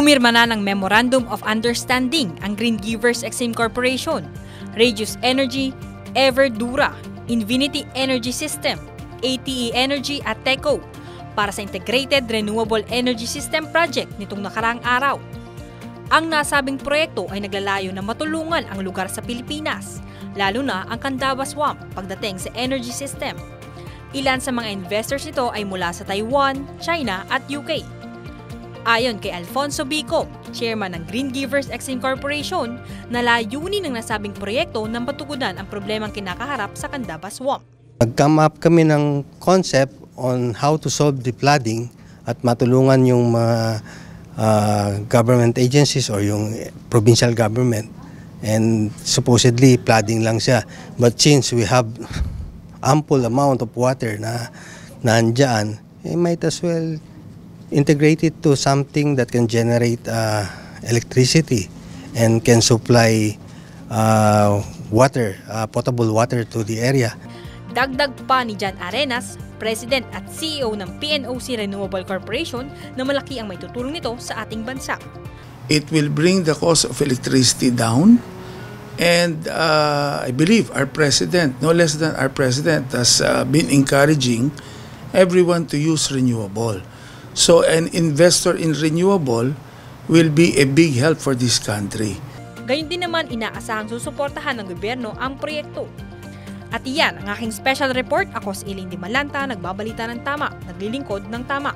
Pumirma na ng Memorandum of Understanding ang Green Givers Exim Corporation, Radius Energy, Everdura, Infinity Energy System, ATE Energy at TECO para sa Integrated Renewable Energy System Project nitong nakaraang araw. Ang nasabing proyekto ay naglalayo na matulungan ang lugar sa Pilipinas, lalo na ang Candaba Swamp pagdating sa energy system. Ilan sa mga investors nito ay mula sa Taiwan, China at UK. Ayon kay Alfonso Bico, chairman ng Green Givers Exim Corporation, na layunin ng nasabing proyekto na matugunan ang problemang kinakaharap sa Candaba Swamp. Nag-come up kami ng concept on how to solve the flooding at matulungan yung mga government agencies or yung provincial government. And supposedly flooding lang siya. But since we have ample amount of water na nandyan, might as well integrate it to something that can generate electricity and can supply water, potable water to the area. Dagdag pa ni Jan Arenas, President at CEO ng PNOC Renewable Corporation, na malaki ang maitutulong nito sa ating bansa. It will bring the cost of electricity down, and I believe our President, no less than our President, has been encouraging everyone to use renewable. So an investor in renewable will be a big help for this country. Gayun din naman inaasahang susuportahan ng gobyerno ang proyekto. At iyan ang aking special report. Ako si Eileen Di Malanta, nagbabalita ng tama, naglilingkod ng tama.